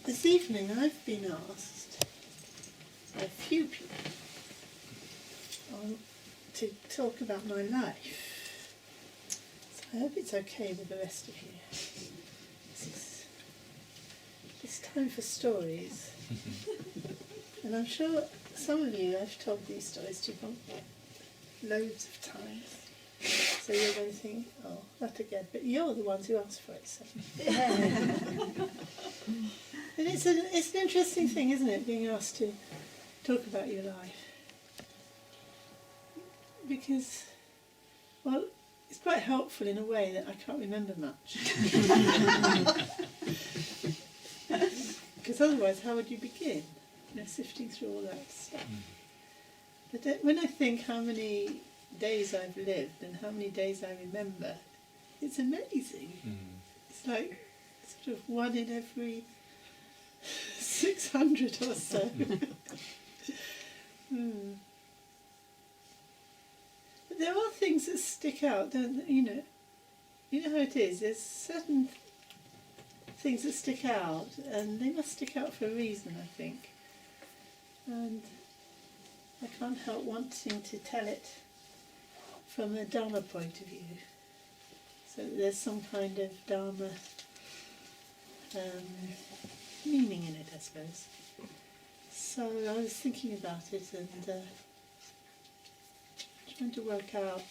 This evening I've been asked by a few people to talk about my life. So I hope it's okay with the rest of you. It's time for stories. And I'm sure some of you I've told these stories to loads of times. So you're going to think, oh, that again. But you're the ones who asked for it. So. And it's an interesting thing, isn't it, being asked to talk about your life? Because, well, it's quite helpful in a way that I can't remember much. Because otherwise, how would you begin? You know, sifting through all that stuff. But when I think how many days I've lived and how many days I remember, it's amazing. It's like sort of 1 in every 600 or so. But there are things that stick out, don't they? You know how it is. There's certain things that stick out, and they must stick out for a reason, I think. And I can't help wanting to tell it from a Dharma point of view. So there's some kind of Dharma meaning in it, I suppose. So I was thinking about it and trying to work out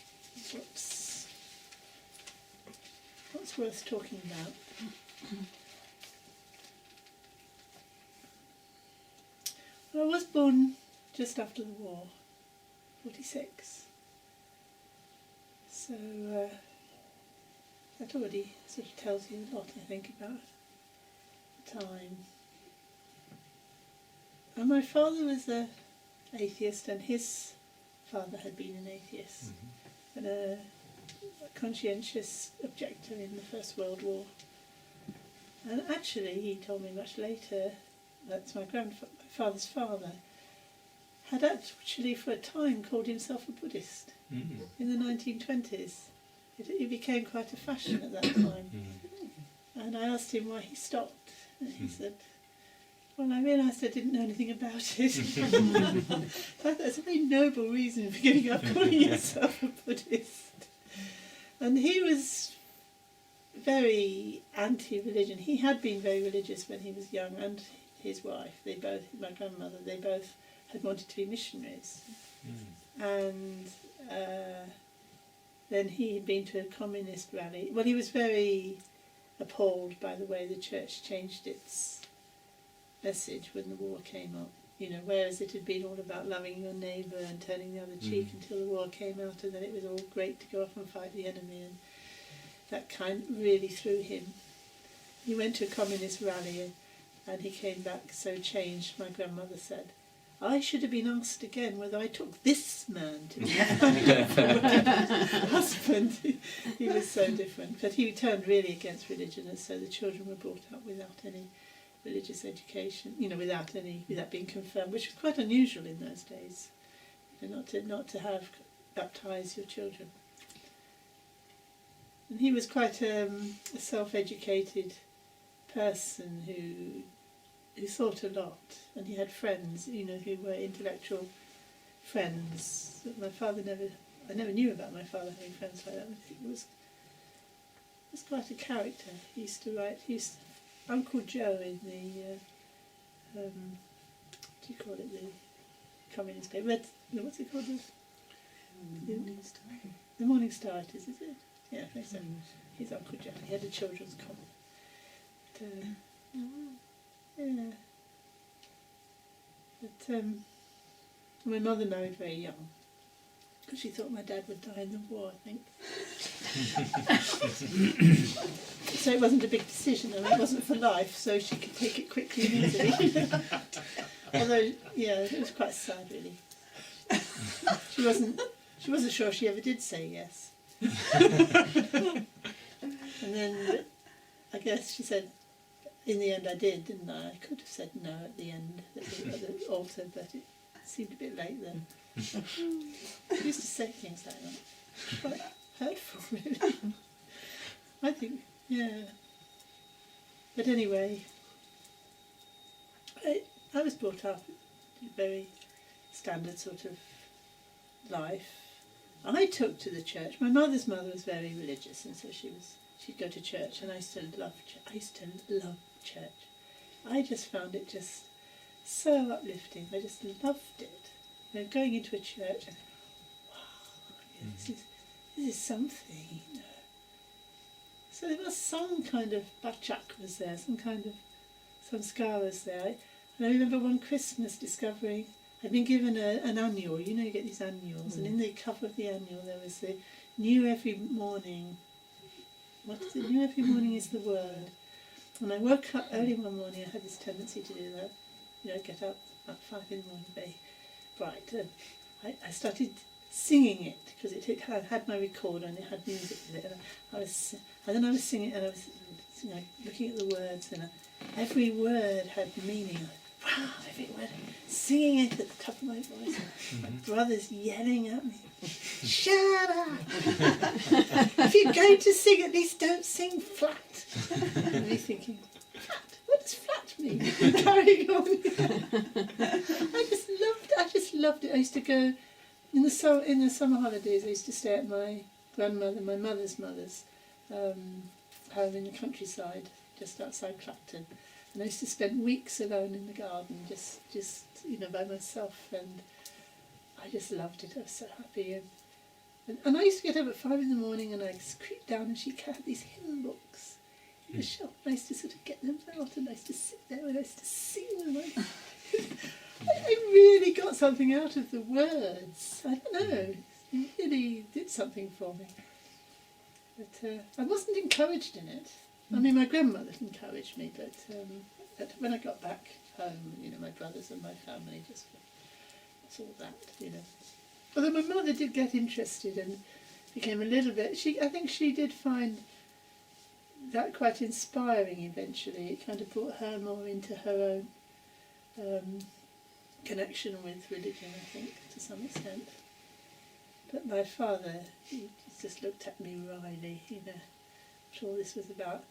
what's worth talking about. Well, I was born just after the war, 46. So that already sort of tells you a lot, I think, about the time. And my father was an atheist, and his father had been an atheist, and a conscientious objector in the First World War. And actually, he told me much later, that's my father's father, had actually for a time called himself a Buddhist in the 1920s. It became quite a fashion at that time. And I asked him why he stopped, and he said, well, I realised I didn't know anything about it. That's a very noble reason for giving up calling yourself a Buddhist. And he was very anti-religion. He had been very religious when he was young, and his wife, my grandmother, they both had wanted to be missionaries. And then he had been to a communist rally. Well, he was very appalled by the way the church changed its message when the war came up. You know, whereas it had been all about loving your neighbour and turning the other cheek until the war came out, and then it was all great to go off and fight the enemy, and that kind really threw him. He went to a communist rally and he came back so changed, my grandmother said, I should have been asked again whether I took this man to be my husband. He was so different. But he turned really against religion, and so the children were brought up without any religious education, without being confirmed, which was quite unusual in those days, not to have baptise your children. And he was quite a self-educated person who thought a lot, and he had friends, who were intellectual friends. My father I never knew about my father having friends like that. It was quite a character. He used to write. Uncle Joe in the what do you call it? The communist paper. What's it called? The Morning Star. Is it? Yeah, I think so. He's Uncle Joe. He had a children's column. Yeah. But my mother married very young because she thought my dad would die in the war, I think. So it wasn't a big decision, and it wasn't for life, so she could take it quickly and easily. Although, yeah, it was quite sad, really. She wasn't sure she ever did say yes. And then I guess she said, in the end I did, didn't I? I could have said no at the end, at the altar, but it seemed a bit late then. I used to say things like that. Quite hurtful, really. I think, yeah. But anyway, I was brought up in a very standard sort of life. I took to the church. My mother's mother was very religious, and so she'd go to church, and I used to love church. I just found it just so uplifting. I just loved it. You know, going into a church, and wow, yeah, this is something. You know. So there was some kind of bachak was there, some sanskar was there. And I remember one Christmas discovering I'd been given an annual. You know, you get these annuals, and in the cover of the annual there was the new every morning. What is it? New every morning is the word. And I woke up early one morning. I had this tendency to do that. You know, get up at 5 in the morning, very bright. I started singing it because it had my recorder and it had music with it. And then I was singing, and I was, you know, looking at the words, and every word had meaning. Wow, every word, singing it at the top of my voice. My brother's yelling at me, "Shut up! If you're going to sing, at least don't sing flat." And me thinking, flat? What does flat mean? Carrying on. I just loved it. I used to go in the summer holidays. I used to stay at my mother's home in the countryside, just outside Clacton. And I used to spend weeks alone in the garden, just you know, by myself, and I just loved it. I was so happy, and I used to get up at 5 in the morning, and I'd creep down, and she had these hymn books in the shop. And I used to sort of get them out, and I used to sit there, and I used to sing them. I really got something out of the words. I don't know, it really did something for me. But I wasn't encouraged in it. I mean, my grandmother encouraged me, but when I got back home, you know, my brothers and my family just saw that, you know. Although my mother did get interested and became a little bit, I think she did find that quite inspiring eventually. It kind of brought her more into her own connection with religion, I think, to some extent. But my father, he just looked at me wryly, you know, what all this was about.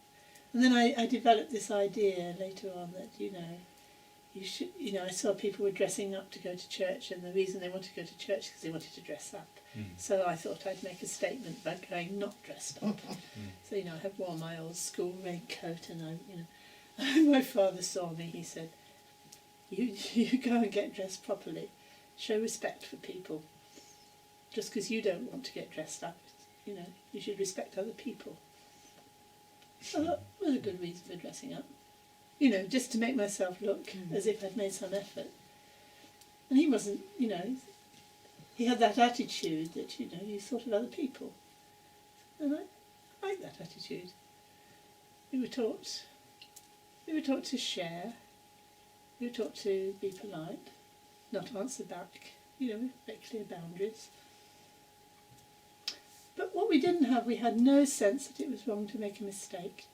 And then I developed this idea later on that, you know, I saw people were dressing up to go to church, and the reason they wanted to go to church is because they wanted to dress up. So I thought I'd make a statement by going not dressed up. So, you know, I had worn my old school raincoat, and my father saw me. He said, you go and get dressed properly. Show respect for people. Just because you don't want to get dressed up, you know, you should respect other people. So that was a good reason for dressing up. You know, just to make myself look as if I'd made some effort. And he wasn't, you know, he had that attitude that, you know, you thought of other people. And I like that attitude. We were taught to share. We were taught to be polite, not answer back, you know, very clear boundaries. But what we didn't have, we had no sense that it was wrong to make a mistake.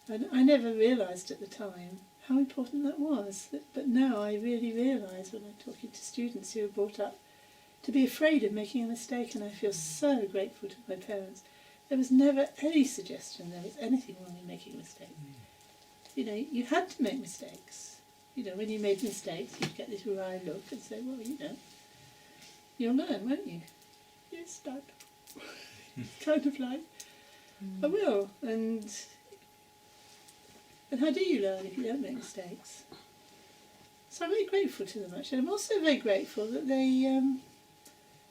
And I never realised at the time how important that was. But now I really realise when I'm talking to students who are brought up to be afraid of making a mistake, and I feel so grateful to my parents. There was never any suggestion there was anything wrong in making a mistake. You know, you had to make mistakes. You know, when you made mistakes, you'd get this wry look and say, well, you know, you'll learn, won't you? Yes, Dad. Kind of like, I will. And how do you learn if you don't make mistakes? So I'm very grateful to them, actually. I'm also very grateful that they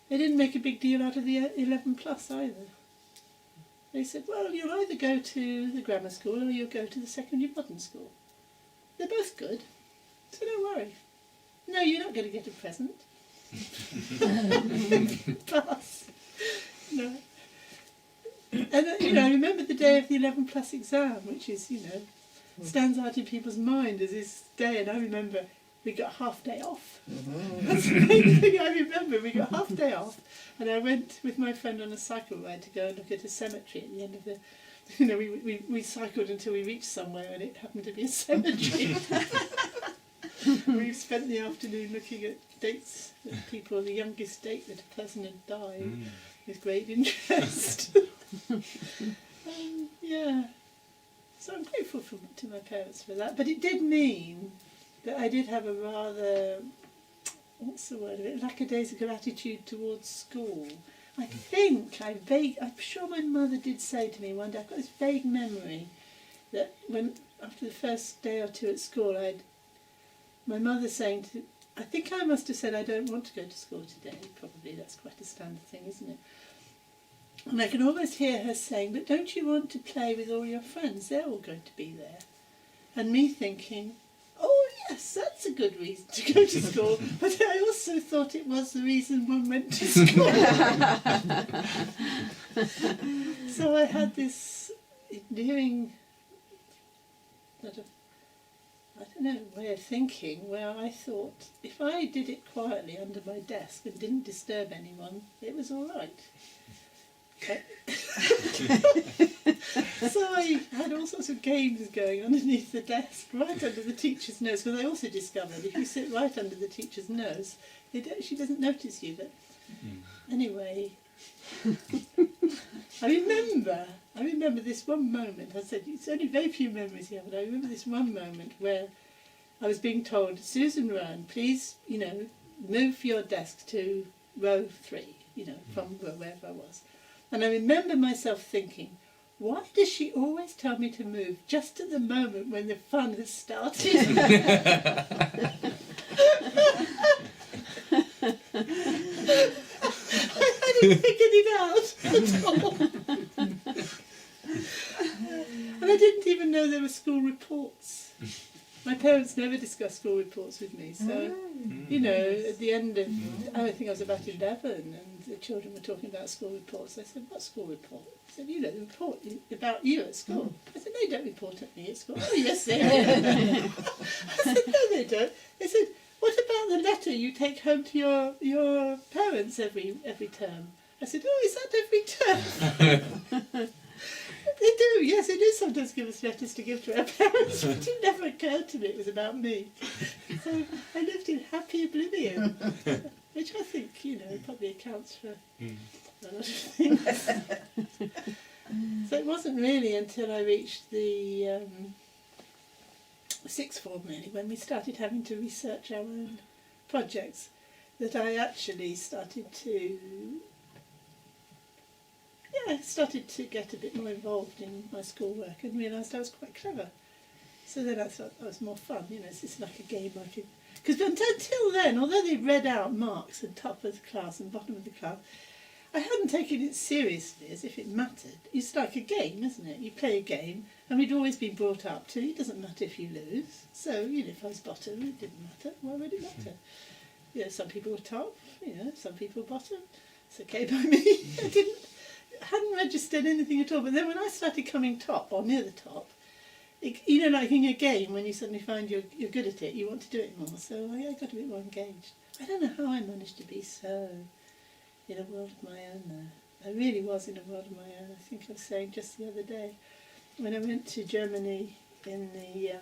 didn't make a big deal out of the 11 plus either. They said, well, you'll either go to the grammar school or you'll go to the secondary modern school. They're both good, so don't worry. No, you're not going to get a present. Pass. No. And you know, I remember the day of the 11 plus exam, which is, you know, stands out in people's mind as this day, and I remember we got half day off. That's the main thing I remember. We got half day off, and I went with my friend on a cycle ride to go and look at a cemetery at the end of the, you know, we cycled until we reached somewhere, and it happened to be a cemetery. We spent the afternoon looking at dates of people, the youngest date that a person had died, with great interest. Yeah. So I'm grateful to my parents for that, but it did mean But I did have a rather, what's the word of it, lackadaisical attitude towards school. I'm sure my mother did say to me one day, I've got this vague memory that after the first day or two at school, my mother saying I think I must have said, I don't want to go to school today. Probably that's quite a standard thing, isn't it? And I can almost hear her saying, but don't you want to play with all your friends? They're all going to be there. And me thinking, oh yes, that's a good reason to go to school. But I also thought it was the reason one went to school. So I had this endearing sort of, I don't know, way of thinking where I thought if I did it quietly under my desk and didn't disturb anyone, it was all right. Okay. So I had all sorts of games going underneath the desk, right under the teacher's nose, because I also discovered if you sit right under the teacher's nose, she doesn't notice you. But anyway, I remember this one moment. I said it's only very few memories here, but I remember this one moment where I was being told, Susan Ryan, please, move your desk to row 3, from wherever I was. And I remember myself thinking, why does she always tell me to move just at the moment when the fun has started? I hadn't figured it out at all. And I didn't even know there were school reports. My parents never discussed school reports with me, so, at the end of, I think I was about 11, and the children were talking about school reports. I said, what school report? I said, the report about you at school. I said, they don't report at me at school. Oh, yes, they do. I said, no, they don't. They said, what about the letter you take home to your parents every term? I said, oh, is that every term? They do, yes, they do sometimes give us letters to give to our parents, but it never occurred to me it was about me. So I lived in happy oblivion, which I think, probably accounts for a lot of things. So it wasn't really until I reached the sixth form, really, when we started having to research our own projects, that I actually started to get a bit more involved in my schoolwork and realised I was quite clever. So then I thought that was more fun, it's just like a game I could... Because until then, although they read out marks at top of the class and bottom of the class, I hadn't taken it seriously as if it mattered. It's like a game, isn't it? You play a game, and we'd always been brought up to, it doesn't matter if you lose. So, if I was bottom, it didn't matter. Why would it matter? Some people were top, some people were bottom. It's okay by me. I hadn't registered anything at all, but then when I started coming top, or near the top, like in a game, when you suddenly find you're good at it, you want to do it more, so I got a bit more engaged. I don't know how I managed to be so in a world of my own there. I really was in a world of my own. I think I was saying just the other day, when I went to Germany I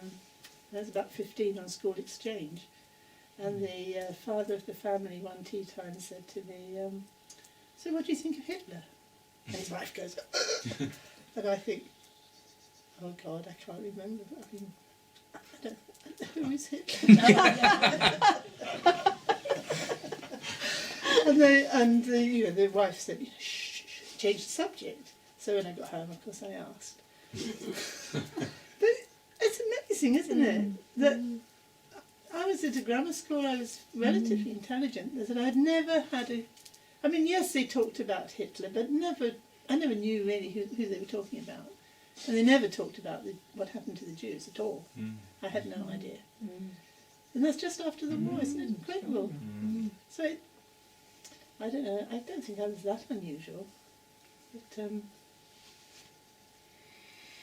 was about 15 on school exchange, and the father of the family one tea time said to me, so what do you think of Hitler? And his wife goes, and I think, oh God, I can't remember. I don't who is Hitler? and the wife said, shh, change the subject. So when I got home, of course, I asked. But it's amazing, isn't it? That I was at a grammar school, I was relatively intelligent, that I'd never had yes, they talked about Hitler, but I never knew really who they were talking about. And they never talked about what happened to the Jews at all. I had no idea. And that's just after the war, isn't it incredible? So, I don't know, I don't think I was that unusual. But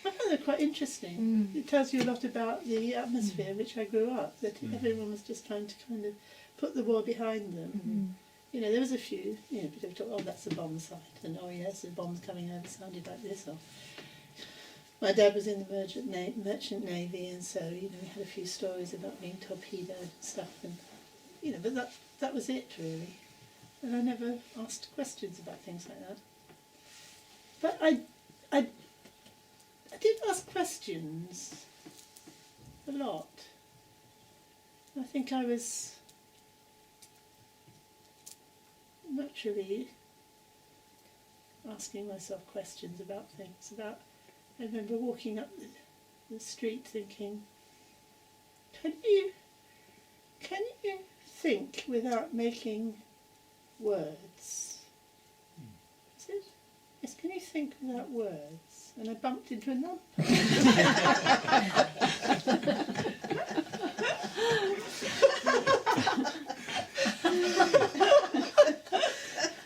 I found that quite interesting. It tells you a lot about the atmosphere in which I grew up, that everyone was just trying to kind of put the war behind them. There was a few, people talk, oh, that's a bomb site, and oh yes, the bomb's coming over, sounded like this. Or my dad was in the merchant navy, and so we had a few stories about being torpedoed and stuff, and but that was it really. And I never asked questions about things like that. But I did ask questions a lot. I think I was naturally asking myself questions about things. I remember walking up the street thinking, can you think without making words? Is it? Yes, can you think without words? And I bumped into a nun.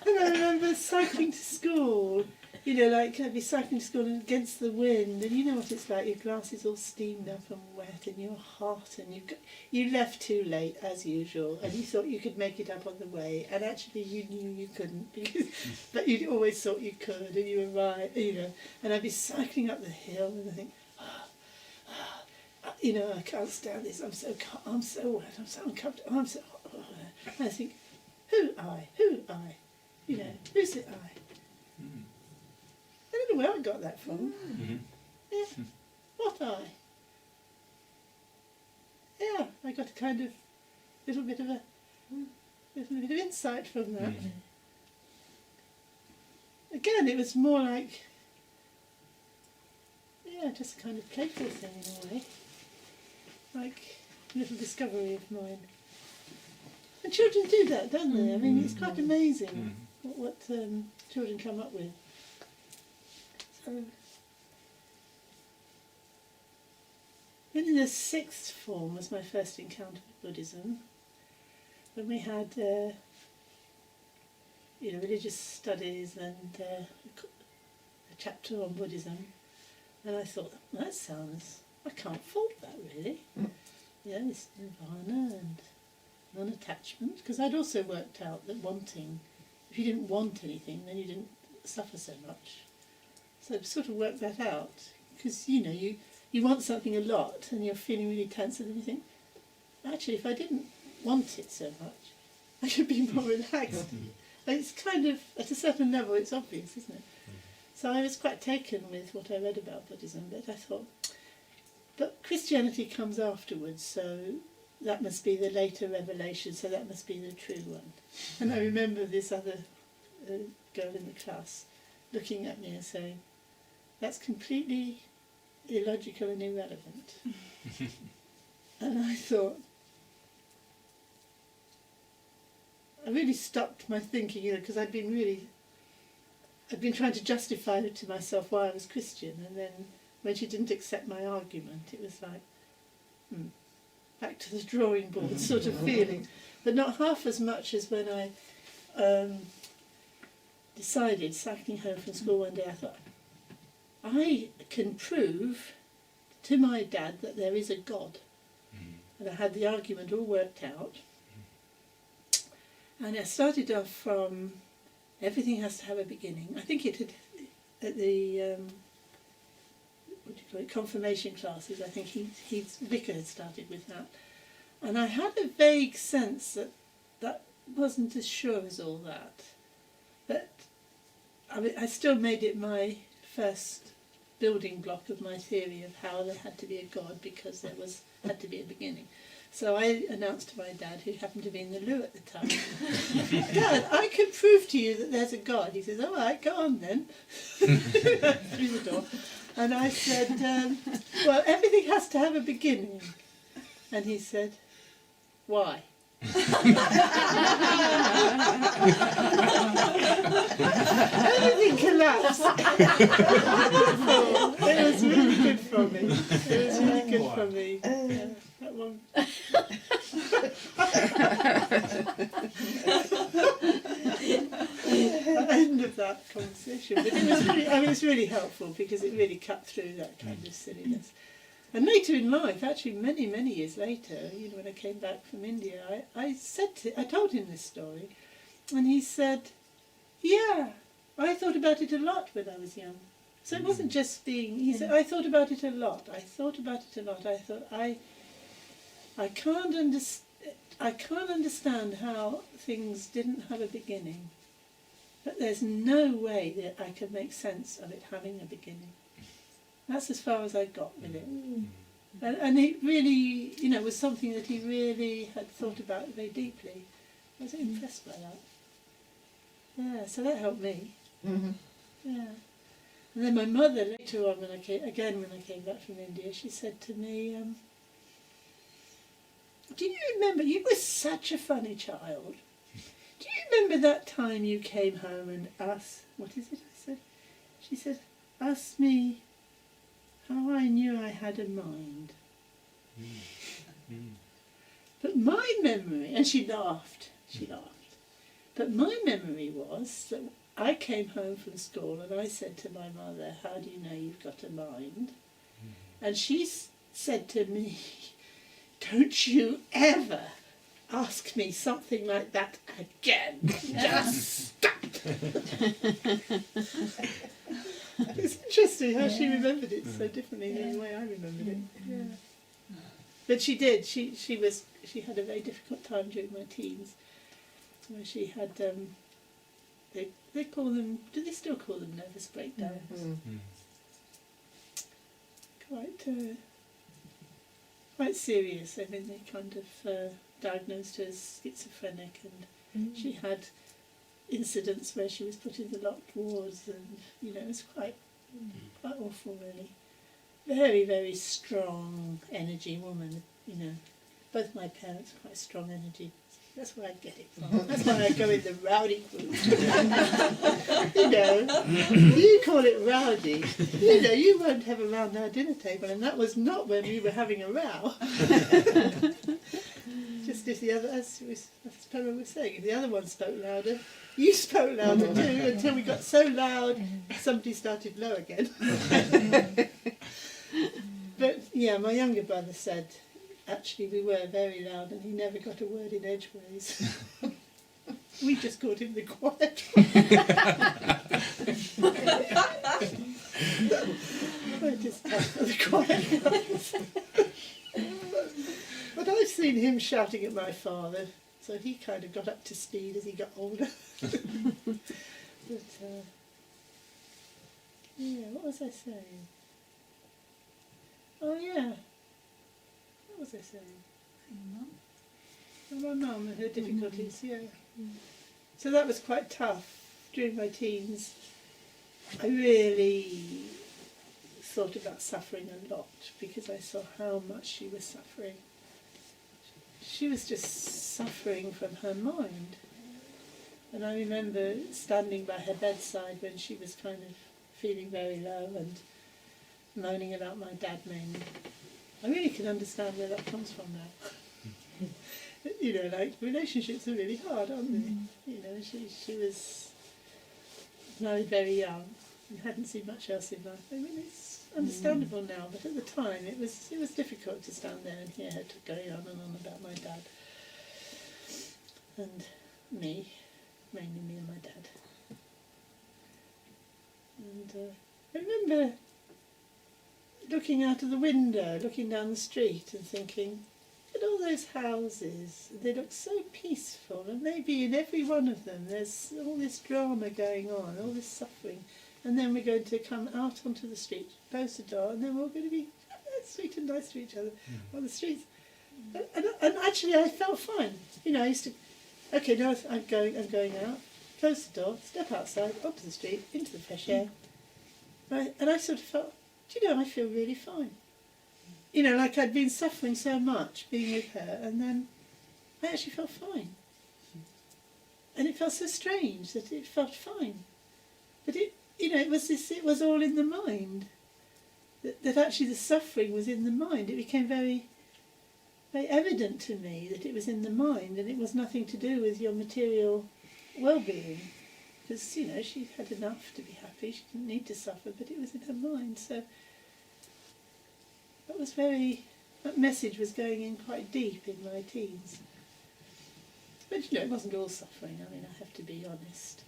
And I remember cycling to school, you know, like I'd be cycling to school against the wind, and you know what it's like, your glasses all steamed up and wet and you're hot, and you left too late as usual, and you thought you could make it up on the way, and actually you knew you couldn't, because, but you always thought you could, and you were right, you know, and I'd be cycling up the hill and I think, you know, I can't stand this, I'm so wet, I'm so uncomfortable, I'm so hot. And I think, who I? You know, who's it I? I don't know where I got that from. Yeah. What I? Yeah, I got a kind of little bit of insight from that. Again, it was more like, yeah, just a kind of playful thing in a way, like a little discovery of mine. And children do that, don't they? I mean, it's quite amazing what children come up with. So, then in the sixth form was my first encounter with Buddhism, when we had you know, religious studies and a chapter on Buddhism, and I thought, that sounds, I can't fault that really. Yeah, this nirvana and non-attachment, because I'd also worked out that wanting, if you didn't want anything, then you didn't suffer so much. So I've sort of worked that out, because you know, you want something a lot and you're feeling really tense, and then you think, actually if I didn't want it so much, I could be more relaxed. It's kind of, at a certain level, it's obvious, isn't it? So I was quite taken with what I read about Buddhism, but I thought, but Christianity comes afterwards, so that must be the later revelation, so that must be the true one. And I remember this other girl in the class looking at me and saying, that's completely illogical and irrelevant. And I thought, I really stopped my thinking, you know, because I'd been trying to justify it to myself why I was Christian, and then when she didn't accept my argument, it was like, back to the drawing board sort of feeling. But not half as much as when I decided, cycling home from school one day, I thought, I can prove to my dad that there is a God. And I had the argument all worked out. And I started off from, everything has to have a beginning. I think it had, at the confirmation classes, I think his vicar had started with that. And I had a vague sense that that wasn't as sure as all that. But I still made it my first building block of my theory of how there had to be a God, because there had to be a beginning. So I announced to my dad, who happened to be in the loo at the time, Dad, I can prove to you that there's a God. He says, all right, go on then, through the door. And I said, well, everything has to have a beginning. And he said, why? Everything collapsed. It was really good for me. It was really good for me. That one. The end of that conversation. But it was really helpful, because it really cut through that kind of silliness. And later in life, actually many, many years later, you know, when I came back from India, I told him this story, and he said, yeah, I thought about it a lot when I was young. So it wasn't just being, he said, I thought about it a lot. I thought, I can't understand how things didn't have a beginning, but there's no way that I can make sense of it having a beginning. That's as far as I got with it. And it really, was something that he really had thought about very deeply. I was impressed by that. Yeah, so that helped me. Mm-hmm. Yeah. And then my mother, later on, when I came back from India, she said to me, do you remember, you were such a funny child. Do you remember that time you came home and asked, what is it I said? She said, asked me how I knew I had a mind. But my memory, and she laughed, but my memory was that I came home from school and I said to my mother, how do you know you've got a mind? And she said to me, don't you ever ask me something like that again. Just stop. It's interesting how she remembered it so differently than the way I remembered it. Yeah. But she did. She had a very difficult time during my teens, where she had they call them. Do they still call them nervous breakdowns? Mm-hmm. Quite serious. I mean, they kind of diagnosed her as schizophrenic, and she had incidents where she was put in the locked wards, and it was quite awful, really. Very, very strong energy woman. Both my parents were quite strong energy. That's where I get it from. That's why I go in the rowdy group. You call it rowdy. You won't have around our dinner table, and that was not when we were having a row. Just as Pema was saying, if the other one spoke louder, you spoke louder too, until we got so loud, somebody started low again. But yeah, my younger brother said, actually, we were very loud, and he never got a word in edgeways. We just called him the quiet one. I just called the quiet ones. But I've seen him shouting at my father, so he kind of got up to speed as he got older. But yeah, what was I saying? Oh yeah. What was I saying? My mum and her difficulties, yeah. So that was quite tough during my teens. I really thought about suffering a lot because I saw how much she was suffering. She was just suffering from her mind. And I remember standing by her bedside when she was kind of feeling very low and moaning about my dad mainly. I really can understand where that comes from now. Relationships are really hard, aren't they? She was married very young and hadn't seen much else in life. I mean, it's understandable now, but at the time it was difficult to stand there and hear her going on and on about my dad. And me, mainly me and my dad. And I remember looking out of the window, looking down the street and thinking, look at all those houses, they look so peaceful, and maybe in every one of them there's all this drama going on, all this suffering, and then we're going to come out onto the street, close the door, and then we're all going to be sweet and nice to each other on the streets. And actually I felt fine. I used to, okay, now I'm going out, close the door, step outside, onto the street, into the fresh air, and I sort of felt, I feel really fine. Like I'd been suffering so much being with her, and then I actually felt fine. And it felt so strange that it felt fine. But it was all in the mind. That actually the suffering was in the mind. It became very, very evident to me that it was in the mind, and it was nothing to do with your material well-being. Because, she had enough to be happy, she didn't need to suffer, but it was in her mind. So that message was going in quite deep in my teens. But it wasn't all suffering. I mean, I have to be honest.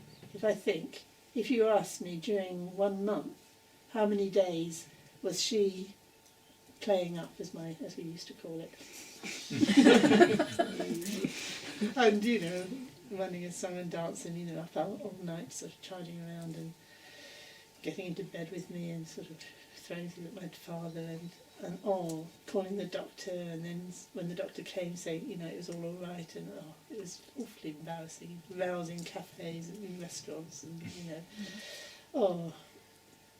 If you asked me during 1 month, how many days was she playing up, as we used to call it, and running a song and dancing, up all night, sort of charging around and getting into bed with me and sort of throwing things at my father, and and calling the doctor, and then when the doctor came saying, it was all right, and it was awfully embarrassing, rousing cafes and restaurants, and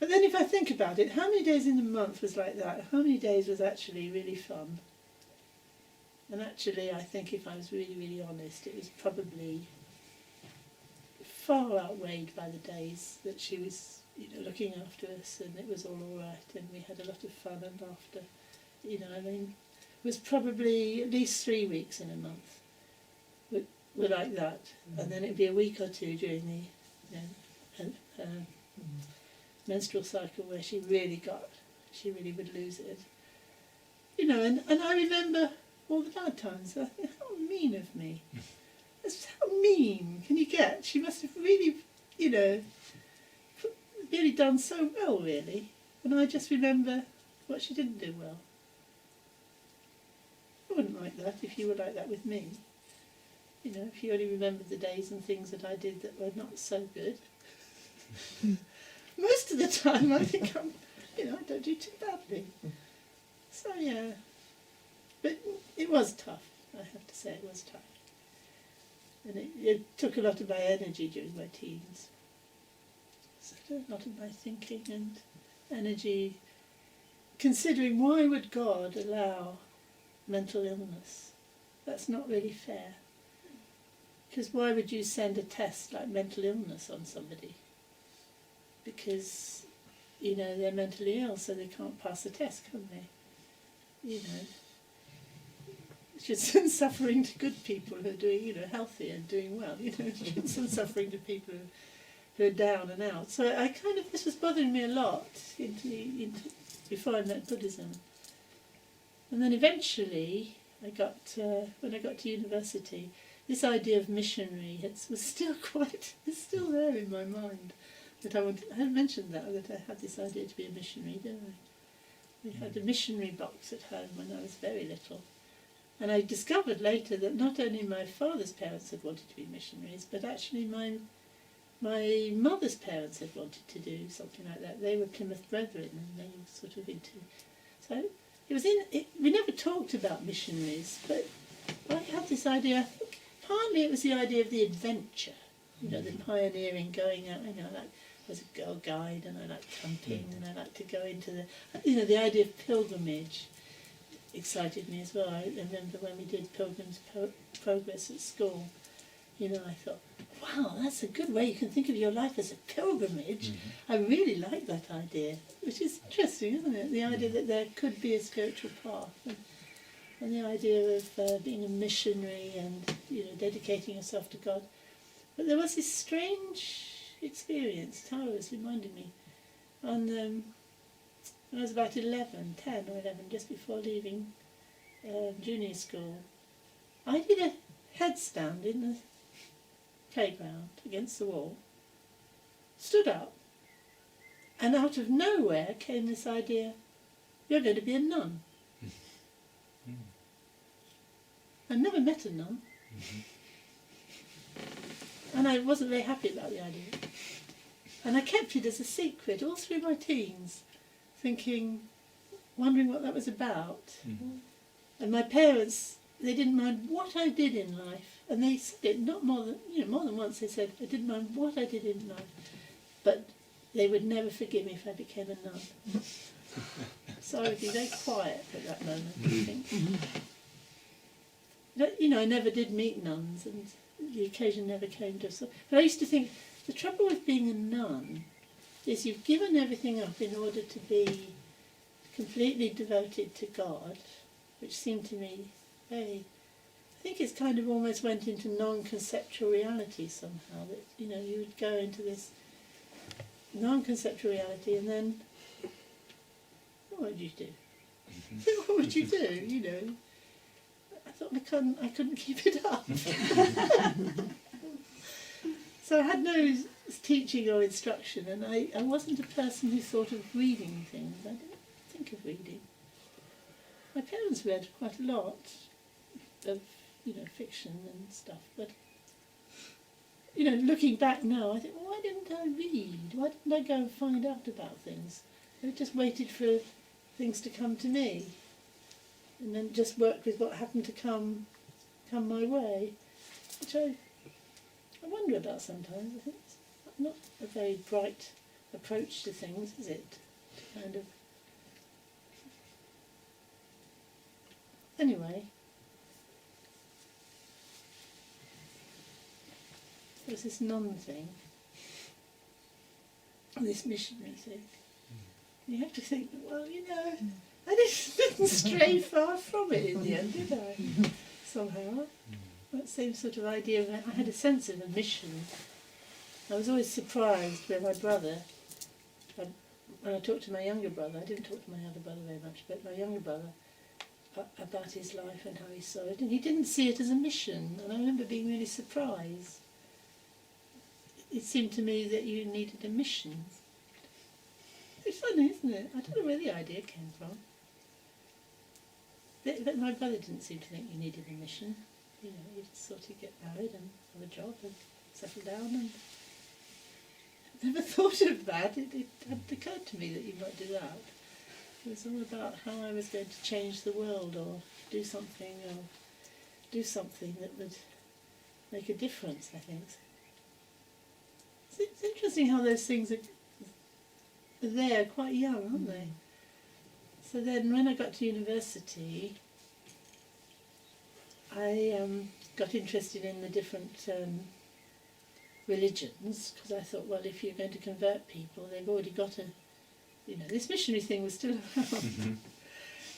But then if I think about it, how many days in the month was like that? How many days was actually really fun? And actually, I think if I was really, really honest, it was probably far outweighed by the days that she was, looking after us, and it was all right, and we had a lot of fun and laughter. It was probably at least 3 weeks in a month were like that, and then it'd be a week or two during the menstrual cycle where she really would lose it. And I remember all the bad times. I think, how mean of me. That's how mean can you get? She must have really, really done so well, really. And I just remember what she didn't do well. I wouldn't like that if you were like that with me. If you only remembered the days and things that I did that were not so good. Most of the time I think I don't do too badly. So yeah. But it was tough, I have to say, it was tough. And it took a lot of my energy during my teens. So a lot of my thinking and energy, considering why would God allow mental illness? That's not really fair. Because why would you send a test like mental illness on somebody? Because, they're mentally ill, so they can't pass the test, can they? It should send suffering to good people who are doing, healthy and doing well. It should send suffering to people who are down and out. So this was bothering me a lot before I met Buddhism. And then eventually, when I got to university, this idea of missionary was still it's still there in my mind. That I had mentioned that I had this idea to be a missionary, didn't I? We had a missionary box at home when I was very little. And I discovered later that not only my father's parents had wanted to be missionaries, but actually my mother's parents had wanted to do something like that. They were Plymouth Brethren, and they were sort of into... So it was we never talked about missionaries, but I had this idea, I think partly it was the idea of the adventure, the pioneering, going out, I was a Girl Guide, and I liked camping, and I liked to go into the idea of pilgrimage excited me as well. I remember when we did Pilgrim's Progress at school, I thought, wow, that's a good way you can think of your life as a pilgrimage. I really like that idea, which is interesting, isn't it? The idea that there could be a spiritual path, and the idea of being a missionary and, dedicating yourself to God. But there was this strange experience, Tara was reminding me, when I was about 10 or 11, just before leaving junior school. I did a headstand in the playground against the wall, stood up, and out of nowhere came this idea, you're going to be a nun. I'd never met a nun. And I wasn't very happy about the idea. And I kept it as a secret all through my teens, wondering what that was about. And my parents, they didn't mind what I did in life. And they said it not more than once. They said, I didn't mind what I did in life, but they would never forgive me if I became a nun. So I would be very quiet at that moment, I think. I never did meet nuns, and the occasion never came to us. But I used to think, the trouble with being a nun is you've given everything up in order to be completely devoted to God, which seemed to me very... I think it's kind of almost went into non-conceptual reality somehow, that, you would go into this non-conceptual reality, and then what would you do? What would you do, I thought I couldn't keep it up. So I had no teaching or instruction, and I wasn't a person who thought of reading things. I didn't think of reading. My parents read quite a lot of, fiction and stuff, but, looking back now, I think, well, why didn't I read? Why didn't I go and find out about things? I just waited for things to come to me, and then just work with what happened to come my way, which I wonder about sometimes. I think it's not a very bright approach to things, is it? To kind of... Anyway, there's this thing, this missionary thing. You have to think, well, I didn't stray far from it in the end, did I? Somehow. That same sort of idea of, I had a sense of a mission. I was always surprised when my brother, when I talked to my younger brother, I didn't talk to my other brother very much, but my younger brother, about his life and how he saw it, and he didn't see it as a mission, and I remember being really surprised. It seemed to me that you needed a mission. It's funny, isn't it? I don't know where the idea came from. But my brother didn't seem to think you needed a mission. You just sort of get married and have a job and settle down, and I never thought of that. It hadn't occurred to me that you might do that. It was all about how I was going to change the world, or do something that would make a difference, I think. It's interesting how those things are there quite young, aren't they? So then when I got to university, I got interested in the different religions, because I thought, well, if you're going to convert people, they've already got this missionary thing was still around.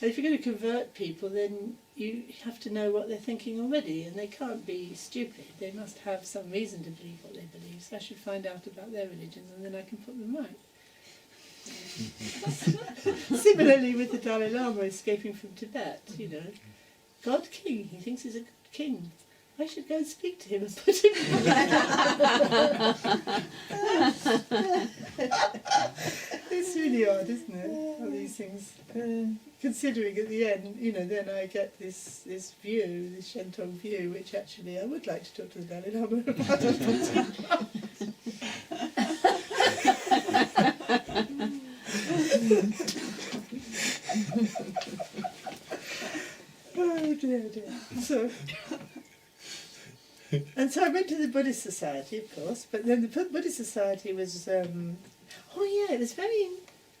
And if you're going to convert people, then you have to know what they're thinking already, and they can't be stupid. They must have some reason to believe what they believe, so I should find out about their religions, and then I can put them right. Similarly with the Dalai Lama escaping from Tibet, God king, he thinks he's a good king. I should go and speak to him and put him right. It's really odd, isn't it? All these things. Considering at the end, then I get this view, this Shentong view, which actually I would like to talk to the Dalai Lama about and put him right. Oh dear. So I went to the Buddhist Society, of course, but then the Buddhist Society was, it was very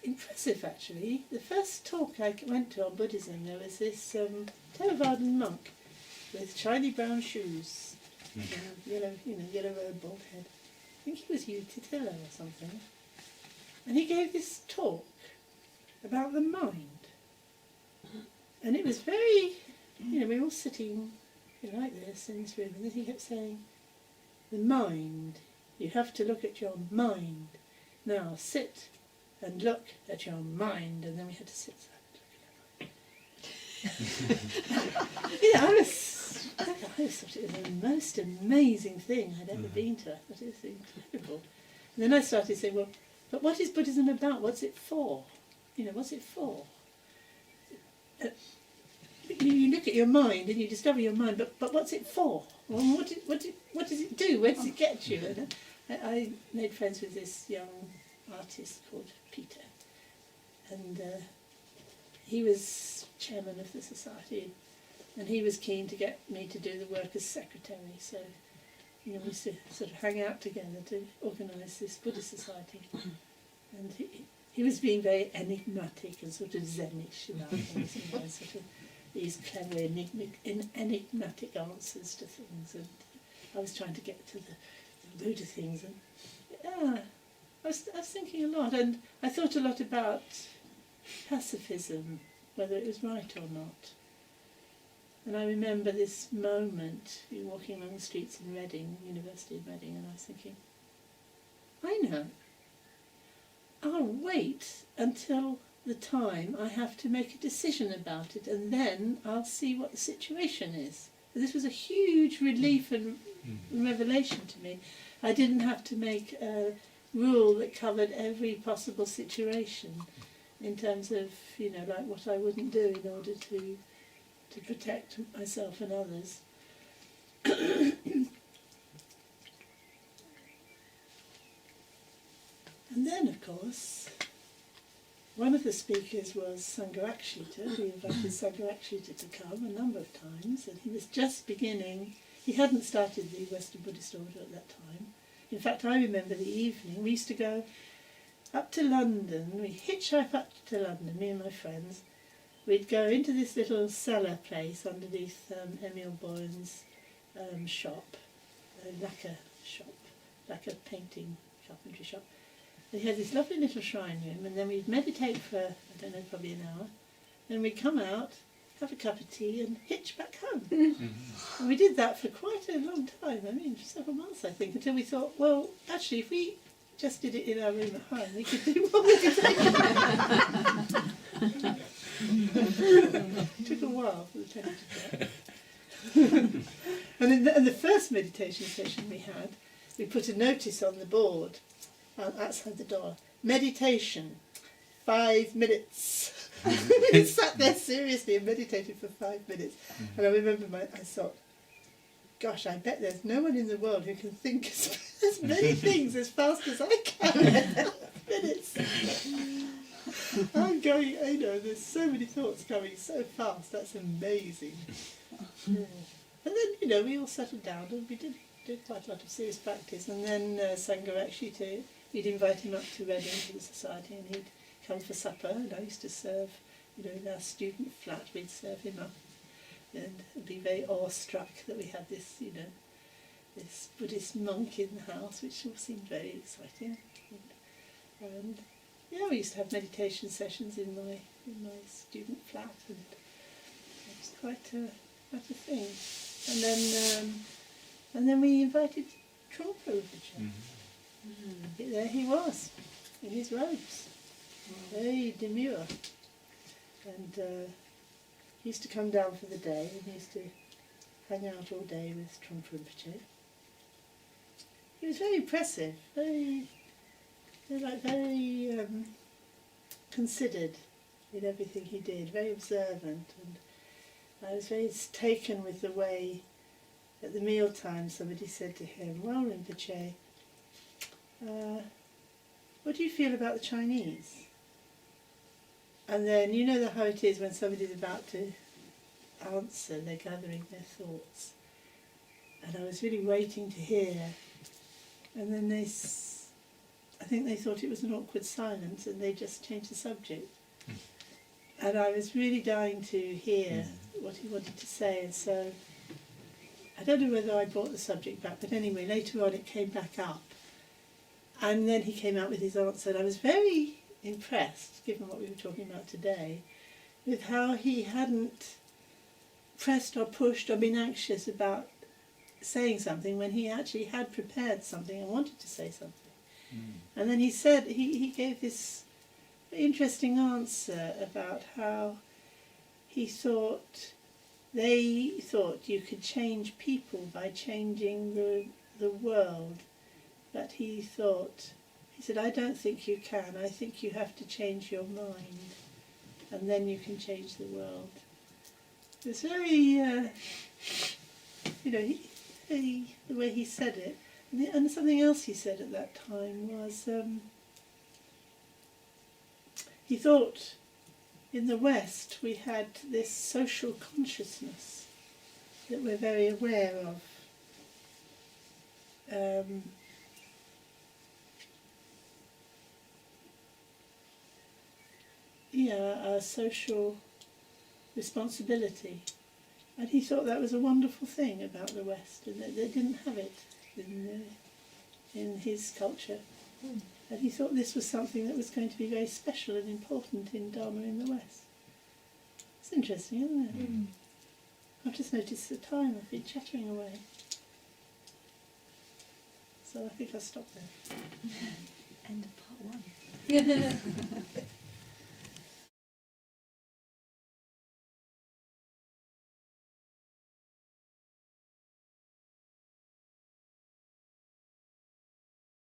impressive actually. The first talk I went to on Buddhism, there was this Theravadan monk with shiny brown shoes, and yellow robe, bald head. I think he was Utitilla or something. And he gave this talk about the mind. And it was very, we were all sitting like this in this room, and then he kept saying, the mind, you have to look at your mind. Now sit and look at your mind. And then we had to sit and look at our mind. I thought it was the most amazing thing I'd ever been to. I thought it was incredible. And then I started saying, well, but what is Buddhism about? What's it for? What's it for? You look at your mind and you discover your mind, but what's it for? Well, what does it do? Where does it get you? And I made friends with this young artist called Peter, and he was chairman of the society, and he was keen to get me to do the work as secretary. So, we used to sort of hang out together to organise this Buddhist society, and he was being very enigmatic and sort of zenish about things, sort of these clever enigmatic answers to things, and I was trying to get to the root of things, and I was thinking a lot, and I thought a lot about pacifism, whether it was right or not. And I remember this moment, walking along the streets in Reading, University of Reading, and I was thinking, I know, I'll wait until the time I have to make a decision about it, and then I'll see what the situation is. This was a huge relief and revelation to me. I didn't have to make a rule that covered every possible situation in terms of, like what I wouldn't do in order to protect myself and others. And then, of course, one of the speakers was Sangharakshita. We invited Sangharakshita to come a number of times, and he was just beginning. He hadn't started the Western Buddhist order at that time. In fact, I remember the evening, we used to go up to London, we hitchhiked up to London, me and my friends. We'd go into this little cellar place underneath Emil Bowen's shop, lacquer shop, lacquer painting, carpentry shop. They had this lovely little shrine room, and then we'd meditate for, I don't know, probably an hour. Then we'd come out, have a cup of tea and hitch back home. And we did that for quite a long time, I mean, for several months I think, until we thought, well, actually if we just did it in our room at home, we could do more meditation. It took a while for the temper to drop. And in the first meditation session we had, we put a notice on the board outside the door, meditation, 5 minutes. We sat there seriously and meditated for 5 minutes. And I remember I thought, gosh, I bet there's no one in the world who can think as many things as fast as I can in 5 minutes. I'm going, there's so many thoughts coming so fast, that's amazing. Yeah. And then, we all settled down and we did quite a lot of serious practice. And then Sangharakshita, we'd invite him up to Reading to the society, and he'd come for supper, and I used to serve, in our student flat, we'd serve him up and be very awestruck that we had this, this Buddhist monk in the house, which all seemed very exciting. And we used to have meditation sessions in my student flat, and it was quite a thing. And then we invited Trungpa Rinpoche. There he was, in his robes, very demure. And he used to come down for the day, and he used to hang out all day with Trungpa Rinpoche. He was very impressive, very considered in everything he did, very observant, and I was very taken with the way at the mealtime somebody said to him, well, Rinpoche, what do you feel about the Chinese? And then, how it is when somebody's about to answer, they're gathering their thoughts. And I was really waiting to hear. And then I think they thought it was an awkward silence, and they just changed the subject. And I was really dying to hear what he wanted to say, and so I don't know whether I brought the subject back, but anyway, later on it came back up. And then he came out with his answer, and I was very impressed, given what we were talking about today, with how he hadn't pressed or pushed or been anxious about saying something when he actually had prepared something and wanted to say something. And then he said, he gave this interesting answer about how he thought, they thought you could change people by changing the world, but he said, I don't think you can, I think you have to change your mind, and then you can change the world. It's very, the way he said it. And something else he said at that time was, he thought in the West we had this social consciousness that we're very aware of. Our social responsibility. And he thought that was a wonderful thing about the West, and that they didn't have it in his culture. And he thought this was something that was going to be very special and important in Dharma in the West. It's interesting, isn't it? I've just noticed the time, I've been chattering away. So I think I'll stop there. End of part 1.